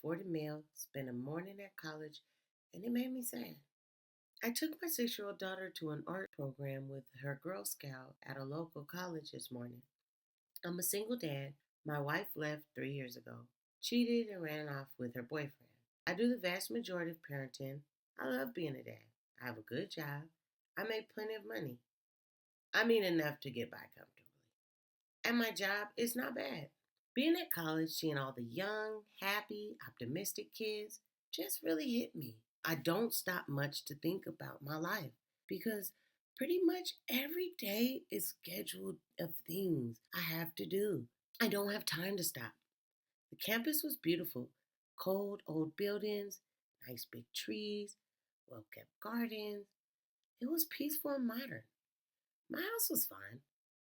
afforded meal, spent a morning at college, and it made me sad. I took my 6-year-old daughter to an art program with her Girl Scout at a local college this morning. I'm a single dad. My wife left 3 years ago, cheated, and ran off with her boyfriend. I do the vast majority of parenting. I love being a dad. I have a good job. I make plenty of money. I mean, enough to get by comfortably. And my job is not bad. Being at college, seeing all the young, happy, optimistic kids just really hit me. I don't stop much to think about my life because pretty much every day is scheduled of things I have to do. I don't have time to stop. The campus was beautiful. Cold old buildings, nice big trees, well kept gardens. It was peaceful and modern. My house was fine,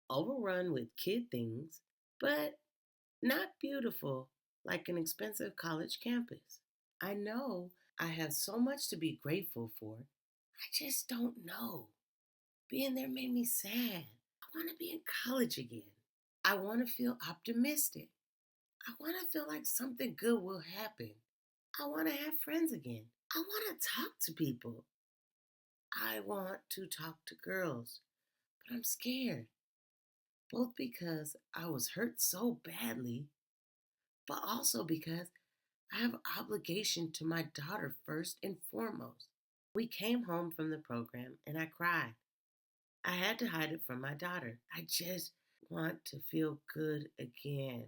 overrun with kid things, but not beautiful like an expensive college campus. I know I have so much to be grateful for. I just don't know. Being there made me sad. I want to be in college again. I want to feel optimistic. I want to feel like something good will happen. I want to have friends again. I want to talk to people. I want to talk to girls, but I'm scared, both because I was hurt so badly, but also because I have an obligation to my daughter first and foremost. We came home from the program and I cried. I had to hide it from my daughter. I just want to feel good again.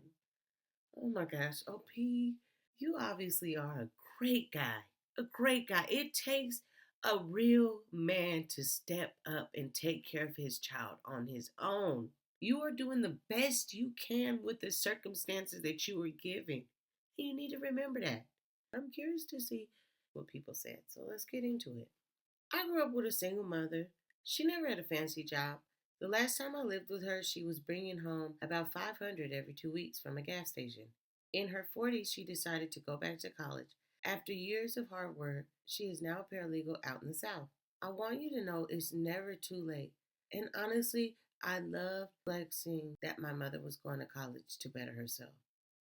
Oh my gosh, OP, you obviously are a great guy. A great guy. It takes a real man to step up and take care of his child on his own. You are doing the best you can with the circumstances that you were given. You need to remember that. I'm curious to see what people said, so let's get into it. I grew up with a single mother. She never had a fancy job. The last time I lived with her, she was bringing home about 500 every 2 weeks from a gas station. In her 40s, she decided to go back to college. After years of hard work, she is now a paralegal out in the South. I want you to know it's never too late. And honestly, I love flexing that my mother was going to college to better herself.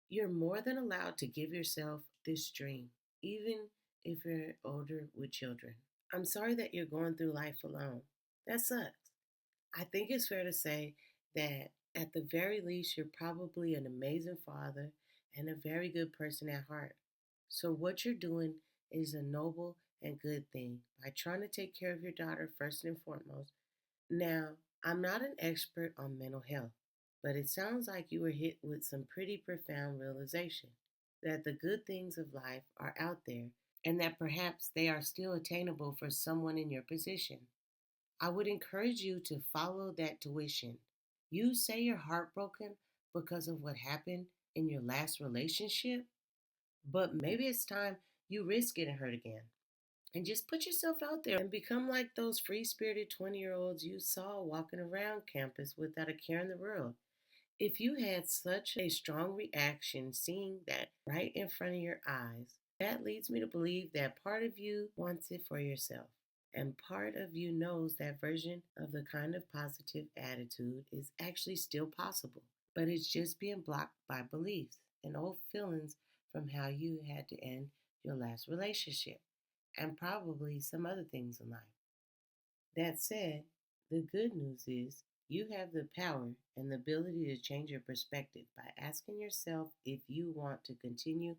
You're more than allowed to give yourself this dream, even if you're older with children. I'm sorry that you're going through life alone. That sucks. I think it's fair to say that at the very least, you're probably an amazing father and a very good person at heart. So, what you're doing is a noble and good thing by trying to take care of your daughter first and foremost. Now, I'm not an expert on mental health, but it sounds like you were hit with some pretty profound realization that the good things of life are out there and that perhaps they are still attainable for someone in your position. I would encourage you to follow that tuition. You say you're heartbroken because of what happened in your last relationship, but maybe it's time you risk getting hurt again. And just put yourself out there and become like those free spirited 20-year-olds you saw walking around campus without a care in the world. If you had such a strong reaction seeing that right in front of your eyes, that leads me to believe that part of you wants it for yourself. And part of you knows that version of the kind of positive attitude is actually still possible, but it's just being blocked by beliefs and old feelings from how you had to end your last relationship and probably some other things in life. That said, the good news is you have the power and the ability to change your perspective by asking yourself if you want to continue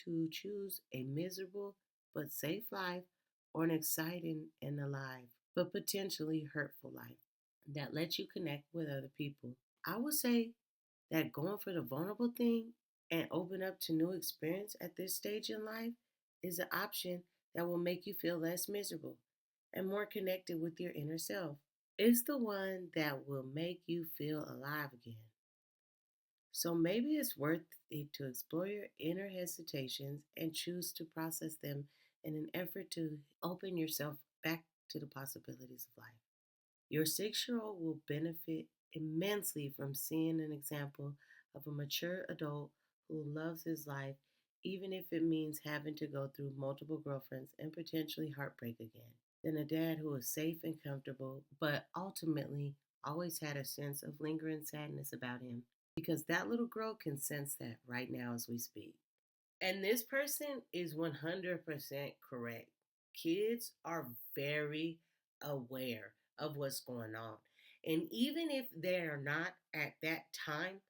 to choose a miserable but safe life or an exciting and alive but potentially hurtful life that lets you connect with other people. I would say that going for the vulnerable thing and open up to new experience at this stage in life is an option that will make you feel less miserable and more connected with your inner self. It's the one that will make you feel alive again. So maybe it's worth it to explore your inner hesitations and choose to process them in an effort to open yourself back to the possibilities of life. Your 6-year old will benefit immensely from seeing an example of a mature adult who loves his life, even if it means having to go through multiple girlfriends and potentially heartbreak again, than a dad who is safe and comfortable, but ultimately always had a sense of lingering sadness about him, because that little girl can sense that right now as we speak. And this person is 100% correct. Kids are very aware of what's going on. And even if they're not at that time,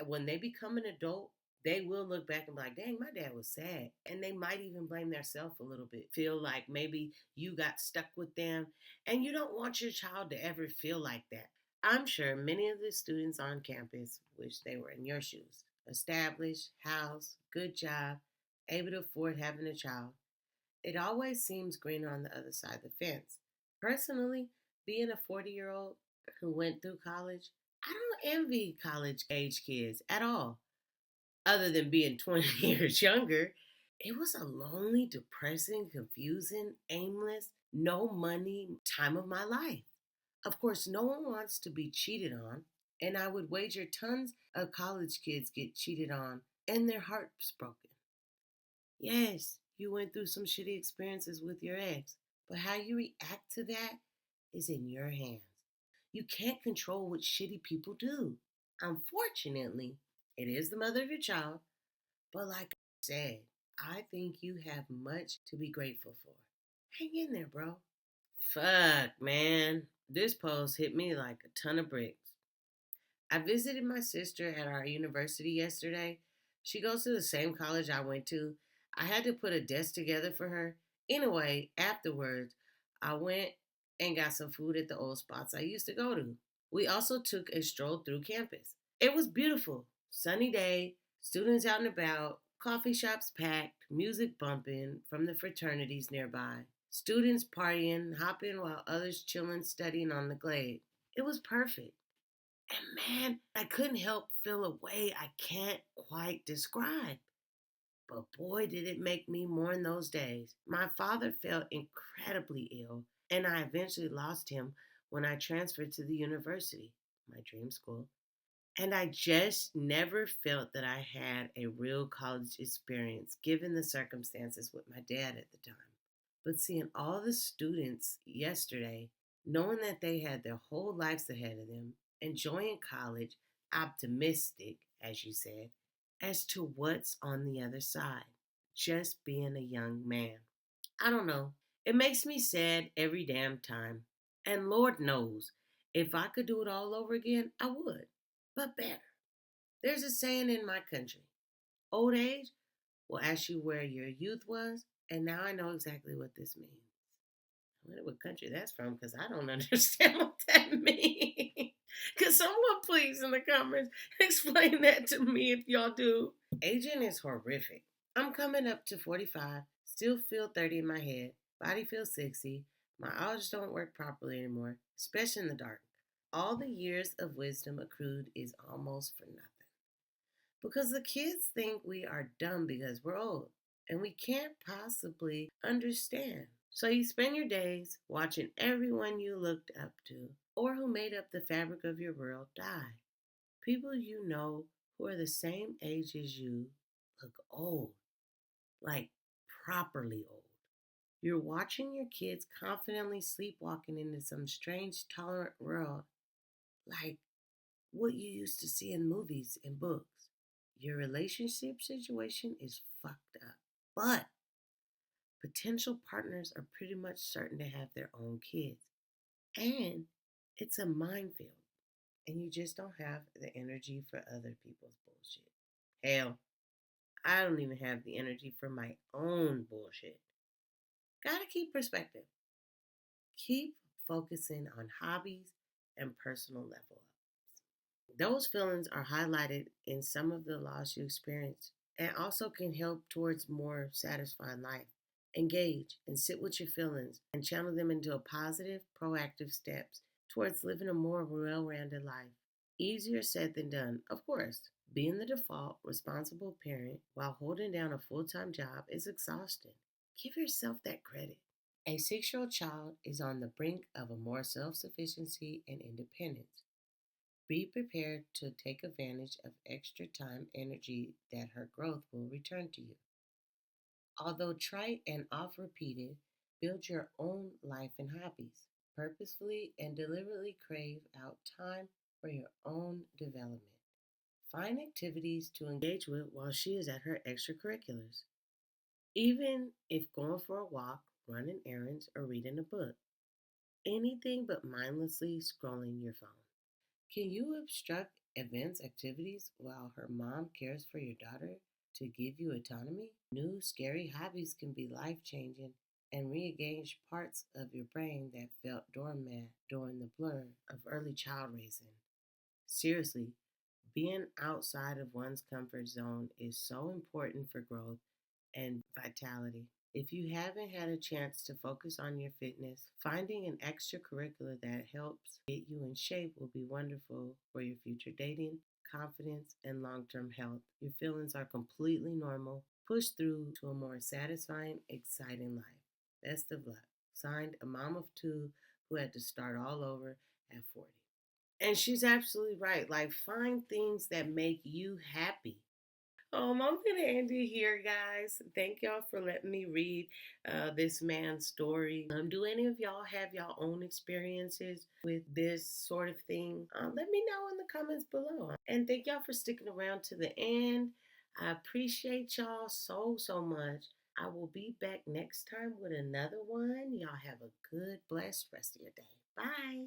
when they become an adult, they will look back and be like, dang, my dad was sad. And they might even blame themselves a little bit. Feel like maybe you got stuck with them. And you don't want your child to ever feel like that. I'm sure many of the students on campus wish they were in your shoes. Established, house, good job, able to afford having a child. It always seems greener on the other side of the fence. Personally, being a 40-year-old who went through college, I don't envy college age kids at all, other than being 20 years younger. It was a lonely, depressing, confusing, aimless, no money time of my life. Of course, no one wants to be cheated on, and I would wager tons of college kids get cheated on and their hearts broken. Yes, you went through some shitty experiences with your ex, but how you react to that is in your hands. You can't control what shitty people do. Unfortunately, it is the mother of your child, but like I said, I think you have much to be grateful for. Hang in there, bro. Fuck, man. This post hit me like a ton of bricks. I visited my sister at our university yesterday. She goes to the same college I went to. I had to put a desk together for her. Anyway, afterwards, I went and got some food at the old spots I used to go to. We also took a stroll through campus. It was beautiful. Sunny day, students out and about, coffee shops packed, music bumping from the fraternities nearby, students partying, hopping while others chilling, studying on the glade. It was perfect. And man, I couldn't help feel a way I can't quite describe. But boy, did it make me mourn those days. My father fell incredibly ill, and I eventually lost him when I transferred to the university, my dream school. And I just never felt that I had a real college experience given the circumstances with my dad at the time. But seeing all the students yesterday, knowing that they had their whole lives ahead of them, enjoying college, optimistic, as you said, as to what's on the other side, just being a young man. I don't know. It makes me sad every damn time. And Lord knows, if I could do it all over again, I would. But better. There's a saying in my country: old age will ask you where your youth was, and now I know exactly what this means. I wonder what country that's from because I don't understand what that means. Could someone please in the comments explain that to me if y'all do? Aging is horrific. I'm coming up to 45, still feel 30 in my head, body feels 60, my eyes don't work properly anymore, especially in the dark. All the years of wisdom accrued is almost for nothing. Because the kids think we are dumb because we're old and we can't possibly understand. So you spend your days watching everyone you looked up to or who made up the fabric of your world die. People you know who are the same age as you look old, like properly old. You're watching your kids confidently sleepwalking into some strange, tolerant world, like what you used to see in movies and books. Your relationship situation is fucked up. But potential partners are pretty much certain to have their own kids. And it's a minefield. And you just don't have the energy for other people's bullshit. Hell, I don't even have the energy for my own bullshit. Gotta keep perspective. Keep focusing on hobbies and personal level ups. Those feelings are highlighted in some of the loss you experience and also can help towards more satisfying life. Engage and sit with your feelings and channel them into a positive, proactive steps towards living a more well-rounded life. Easier said than done, of course. Being the default responsible parent while holding down a full-time job is exhausting. Give yourself that credit. A 6-year-old child is on the brink of a more self-sufficiency and independence. Be prepared to take advantage of extra time energy that her growth will return to you. Although trite and oft repeated, build your own life and hobbies. Purposefully and deliberately crave out time for your own development. Find activities to engage with while she is at her extracurriculars, even if going for a walk, running errands, or reading a book. Anything but mindlessly scrolling your phone. Can you obstruct events activities while her mom cares for your daughter to give you autonomy? New scary hobbies can be life changing and re engage parts of your brain that felt dormant during the blur of early child raising. Seriously, being outside of one's comfort zone is so important for growth and vitality. If you haven't had a chance to focus on your fitness, finding an extracurricular that helps get you in shape will be wonderful for your future dating, confidence, and long term health. Your feelings are completely normal. Push through to a more satisfying, exciting life. Best of luck. Signed, a mom of two who had to start all over at 40. And she's absolutely right. Like, find things that make you happy. I'm gonna end it here, guys. Thank y'all for letting me read this man's story. Do any of y'all have y'all own experiences with this sort of thing? Let me know in the comments below. And thank y'all for sticking around to the end. I appreciate y'all so much. I will be back next time with another one. Y'all have a good, blessed rest of your day. Bye.